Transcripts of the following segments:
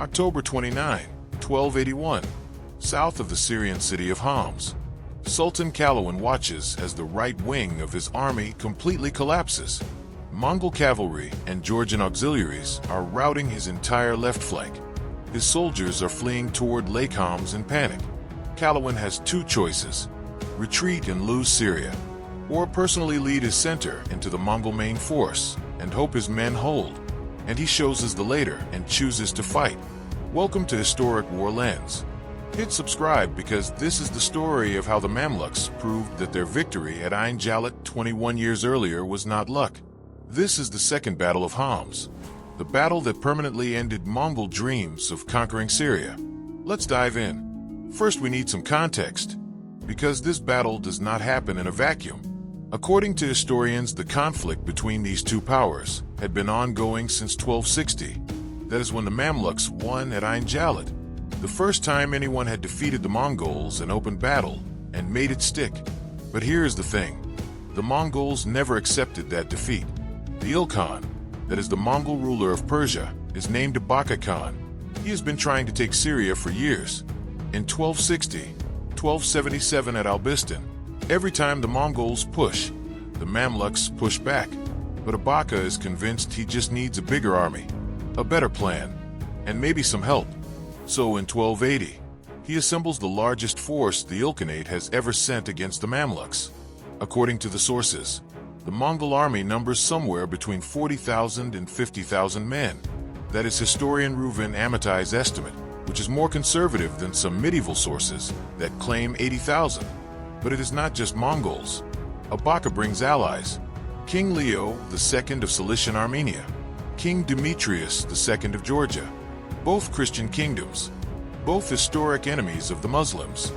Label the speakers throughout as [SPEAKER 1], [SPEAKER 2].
[SPEAKER 1] October 29, 1281, south of the Syrian city of Homs. Sultan Qalawun watches as the right wing of his army completely collapses. Mongol cavalry and Georgian auxiliaries are routing his entire left flank. His soldiers are fleeing toward Lake Homs in panic. Qalawun has two choices: retreat and lose Syria, or personally lead his center into the Mongol main force and hope his men hold. And he chooses the latter and chooses to fight. Welcome to Historic War Lens. Hit subscribe because this is the story of how the Mamluks proved that their victory at Ain Jalut 21 years earlier was not luck. This is the Second Battle of Homs, the battle that permanently ended Mongol dreams of conquering Syria. Let's dive in. First, we need some context, because this battle does not happen in a vacuum. According to historians, the conflict between these two powers had been ongoing since 1260. That is when the Mamluks won at Ain Jalut, the first time anyone had defeated the Mongols in open battle and made it stick. But here's the thing: the Mongols never accepted that defeat. The Ilkhan, that is the Mongol ruler of Persia, is named Abaka Khan. He has been trying to take Syria for years. In 1260, 1277 at Albistan, every time the Mongols push, the Mamluks push back. But Abaka is convinced he just needs a bigger army, a better plan, and maybe some help. So in 1280, he assembles the largest force the Ilkhanate has ever sent against the Mamluks. According to the sources, the Mongol army numbers somewhere between 40,000 and 50,000 men. That is historian Reuven Amitai's estimate, which is more conservative than some medieval sources that claim 80,000. But it is not just Mongols. Abaka brings allies: King Leo II of Cilician Armenia, King Demetrius II of Georgia, both Christian kingdoms, both historic enemies of the Muslims,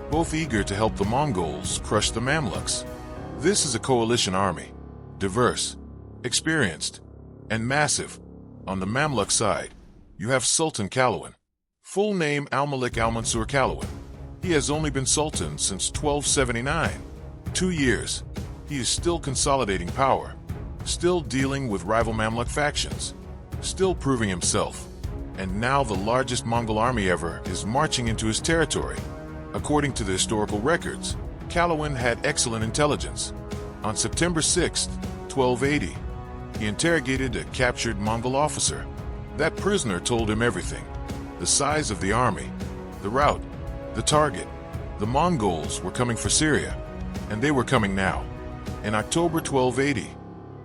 [SPEAKER 1] both eager to help the Mongols crush the Mamluks. This is a coalition army, diverse, experienced, and massive. On the Mamluk side, you have Sultan Qalawun, full name Al-Malik Al-Mansur Qalawun. He has only been Sultan since 1279. 2 years. He is still consolidating power, still dealing with rival Mamluk factions, still proving himself. And now the largest Mongol army ever is marching into his territory. According to the historical records, Qalawun had excellent intelligence. On September 6, 1280, he interrogated a captured Mongol officer. That prisoner told him everything: the size of the army, the route, the target. The Mongols were coming for Syria, and they were coming now. In October 1280,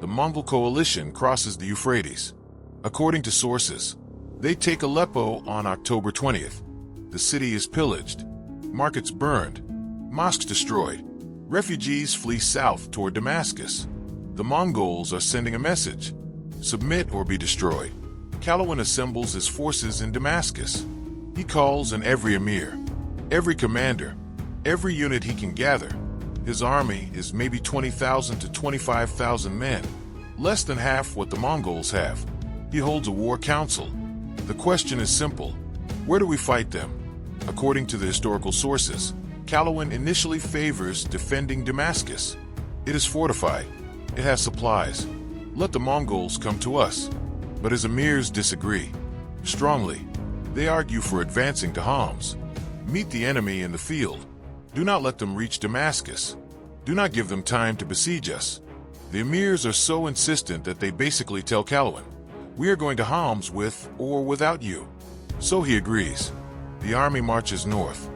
[SPEAKER 1] the Mongol coalition crosses the Euphrates. According to sources, they take Aleppo on October 20th. The city is pillaged, markets burned, mosques destroyed. Refugees flee south toward Damascus. The Mongols are sending a message: submit or be destroyed. Qalawun assembles his forces in Damascus. He calls in every emir, every commander, every unit he can gather. His army is maybe 20,000 to 25,000 men, less than half what the Mongols have. He holds a war council. The question is simple: where do we fight them? According to the historical sources, Qalawun initially favors defending Damascus. It is fortified. It has supplies. Let the Mongols come to us. But his emirs disagree strongly. They argue for advancing to Homs. Meet the enemy in the field. Do not let them reach Damascus. Do not give them time to besiege us. The emirs are so insistent that they basically tell Qalawun, we are going to Homs with or without you. So he agrees. The army marches north.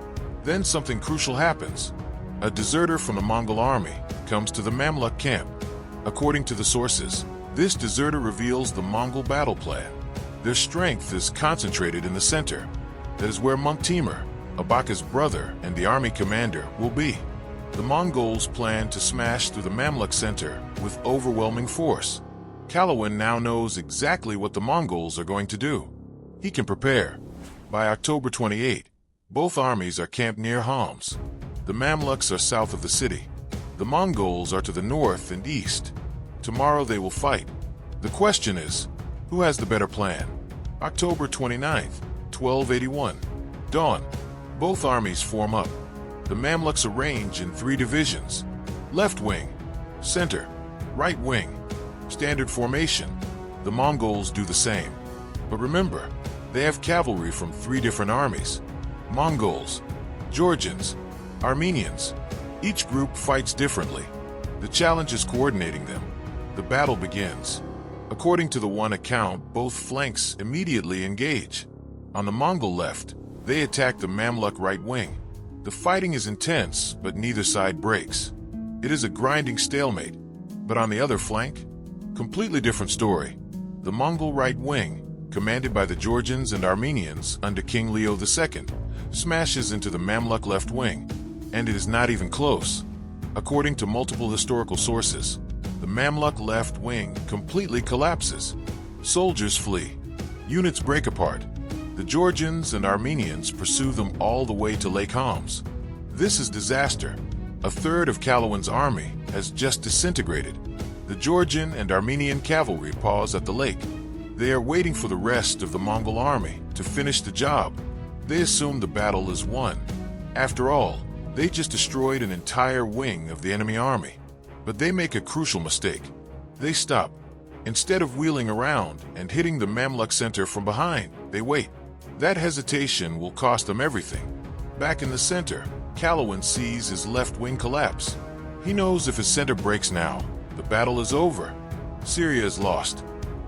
[SPEAKER 1] Then something crucial happens. A deserter from the Mongol army comes to the Mamluk camp. According to the sources, this deserter reveals the Mongol battle plan. Their strength is concentrated in the center. That is where Monk Timur, Abaka's brother and the army commander, will be. The Mongols plan to smash through the Mamluk center with overwhelming force. Qalawun now knows exactly what the Mongols are going to do. He can prepare. By October 28, both armies are camped near Homs. The Mamluks are south of the city. The Mongols are to the north and east. Tomorrow they will fight. The question is, who has the better plan? October 29th, 1281. Dawn. Both armies form up. The Mamluks arrange in 3 divisions: left wing, center, right wing. Standard formation. The Mongols do the same. But remember, They have cavalry from 3 different armies: Mongols, Georgians, Armenians. Each group fights differently. The challenge is coordinating them. The battle begins. According to the one account, both flanks immediately engage. On the Mongol left, they attack the Mamluk right wing. The fighting is intense, but neither side breaks. It is a grinding stalemate. But on the other flank, completely different story. The Mongol right wing, commanded by the Georgians and Armenians under King Leo II, smashes into the Mamluk left wing, and it is not even close. According to multiple historical sources, the Mamluk left wing completely collapses. Soldiers flee. Units break apart. The Georgians and Armenians pursue them all the way to Lake Homs. This is disaster. A third of Qalawun's army has just disintegrated. The Georgian and Armenian cavalry pause at the lake. They are waiting for the rest of the Mongol army to finish the job. They assume the battle is won. After all, they just destroyed an entire wing of the enemy army. But they make a crucial mistake. They stop. Instead of wheeling around and hitting the Mamluk center from behind, they wait. That hesitation will cost them everything. Back in the center, Qalawun sees his left wing collapse. He knows if his center breaks now, the battle is over. Syria is lost.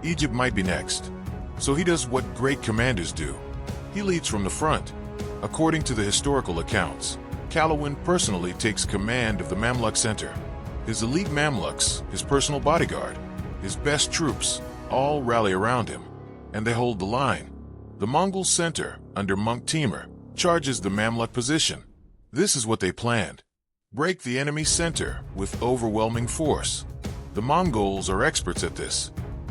[SPEAKER 1] Egypt might be next. So he does what great commanders do. He leads from the front. According to the historical accounts, Qalawun personally takes command of the Mamluk center. His elite Mamluks, his personal bodyguard, his best troops, all rally around him, and they hold the line. The Mongol center, under Monk Timur, charges the Mamluk position. This is what they planned: break the enemy center with overwhelming force. The Mongols are experts at this.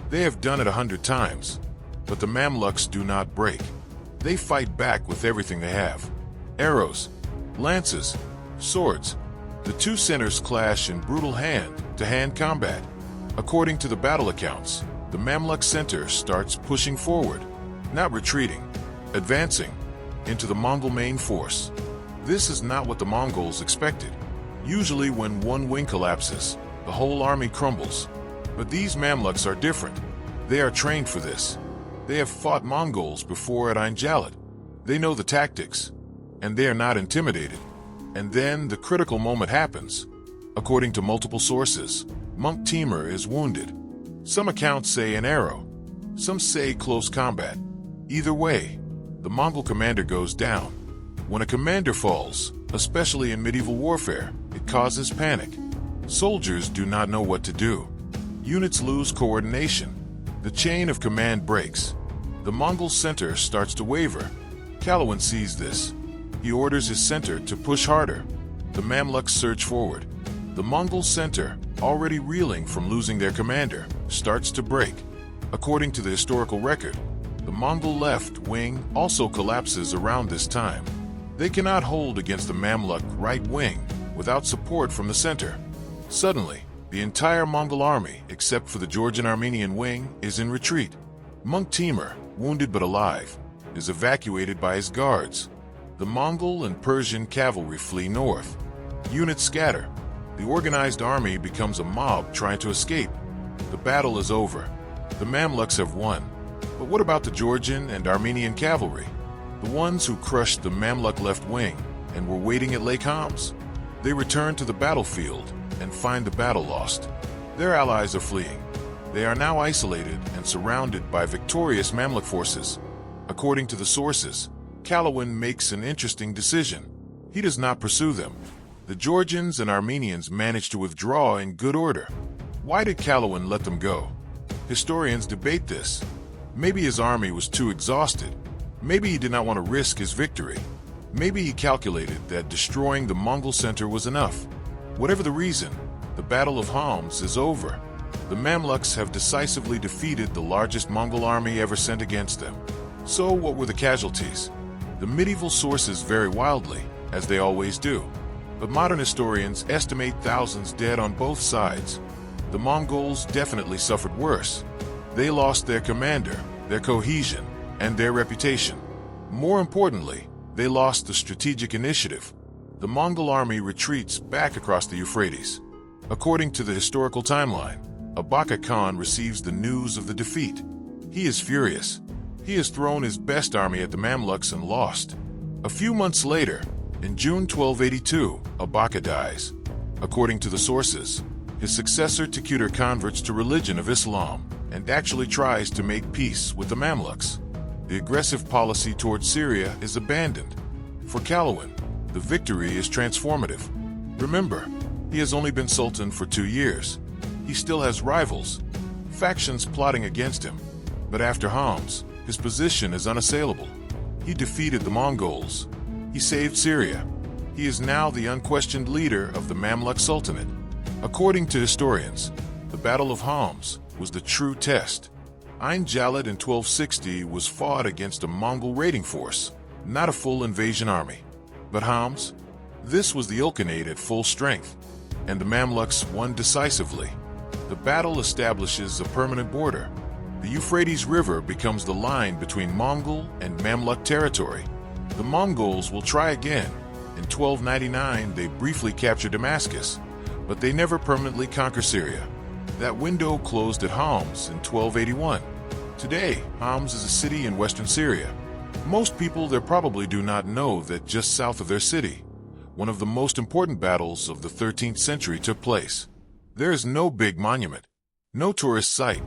[SPEAKER 1] They have done it 100 times. But the Mamluks do not break. They fight back with everything they have: arrows, lances, swords. The two centers clash in brutal hand-to-hand combat. According to the battle accounts, the Mamluk center starts pushing forward, not retreating, advancing into the Mongol main force. This is not what the Mongols expected. Usually when one wing collapses, the whole army crumbles. But these Mamluks are different. They are trained for this. They have fought Mongols before at Jalut. They know the tactics, and they are not intimidated. And then the critical moment happens. According to multiple sources, Monk Timur is wounded. Some accounts say an arrow. Some say close combat. Either way, the Mongol commander goes down. When a commander falls, especially in medieval warfare, it causes panic. Soldiers do not know what to do. Units lose coordination. The chain of command breaks. The Mongol center starts to waver. Qalawun sees this. He orders his center to push harder. The Mamluks surge forward. The Mongol center, already reeling from losing their commander, starts to break. According to the historical record, the Mongol left wing also collapses around this time. They cannot hold against the Mamluk right wing without support from the center. Suddenly, the entire Mongol army, except for the Georgian-Armenian wing, is in retreat. Monk Timur, wounded but alive, is evacuated by his guards. The Mongol and Persian cavalry flee north. Units scatter. The organized army becomes a mob trying to escape. The battle is over. The Mamluks have won. But what about the Georgian and Armenian cavalry? The ones who crushed the Mamluk left wing and were waiting at Lake Homs? They return to the battlefield and find the battle lost. Their allies are fleeing. They are now isolated and surrounded by victorious Mamluk forces. According to the sources, Qalawun makes an interesting decision. He does not pursue them. The Georgians and Armenians manage to withdraw in good order. Why did Qalawun let them go? Historians debate this. Maybe his army was too exhausted. Maybe he did not want to risk his victory. Maybe he calculated that destroying the Mongol center was enough. Whatever the reason, the Battle of Homs is over. The Mamluks have decisively defeated the largest Mongol army ever sent against them. So what were the casualties? The medieval sources vary wildly, as they always do. But modern historians estimate thousands dead on both sides. The Mongols definitely suffered worse. They lost their commander, their cohesion, and their reputation. More importantly, they lost the strategic initiative. The Mongol army retreats back across the Euphrates. According to the historical timeline, Abaka Khan receives the news of the defeat. He is furious. He has thrown his best army at the Mamluks and lost. A few months later, in June 1282, Abaka dies. According to the sources, his successor Tekuder converts to religion of Islam and actually tries to make peace with the Mamluks. The aggressive policy towards Syria is abandoned. For Qalawun, the victory is transformative. Remember, he has only been Sultan for 2 years. He still has rivals, factions plotting against him. But after Homs, his position is unassailable. He defeated the Mongols. He saved Syria. He is now the unquestioned leader of the Mamluk Sultanate. According to historians, the Battle of Homs was the true test. Jalut in 1260 was fought against a Mongol raiding force, not a full invasion army. But Homs? This was the Ilkhanate at full strength, and the Mamluks won decisively. The battle establishes a permanent border. The Euphrates River becomes the line between Mongol and Mamluk territory. The Mongols will try again. In 1299, they briefly capture Damascus, but they never permanently conquer Syria. That window closed at Homs in 1281. Today, Homs is a city in western Syria. Most people there probably do not know that just south of their city, one of the most important battles of the 13th century took place. There is no big monument, no tourist site.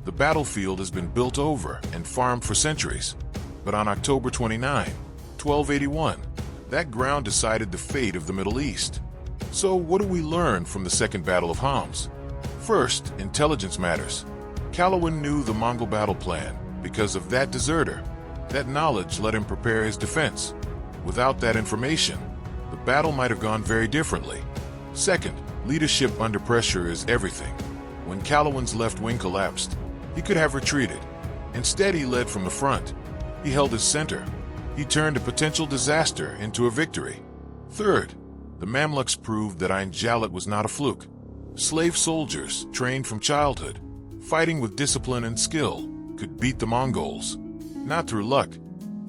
[SPEAKER 1] The battlefield has been built over and farmed for centuries. But on October 29, 1281, that ground decided the fate of the Middle East. So what do we learn from the Second Battle of Homs? First, intelligence matters. Qalawun knew the Mongol battle plan because of that deserter. That knowledge let him prepare his defense. Without that information, the battle might have gone very differently. Second, leadership under pressure is everything. When Qalawun's left wing collapsed, he could have retreated. Instead, he led from the front. He held his center. He turned a potential disaster into a victory. Third, the Mamluks proved that Jalut was not a fluke. Slave soldiers, trained from childhood, fighting with discipline and skill, could beat the Mongols. Not through luck,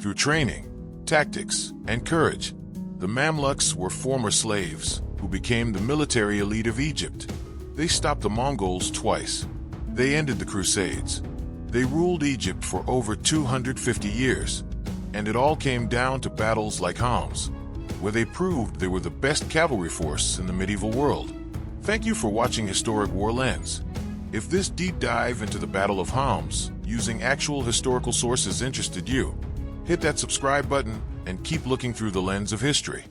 [SPEAKER 1] through training, tactics, and courage. The Mamluks were former slaves who became the military elite of Egypt. They stopped the Mongols twice. They ended the Crusades. They ruled Egypt for over 250 years. And it all came down to battles like Homs, where they proved they were the best cavalry force in the medieval world. Thank you for watching Historic War Lens. If this deep dive into the Battle of Homs using actual historical sources interested you, hit that subscribe button and keep looking through the lens of history.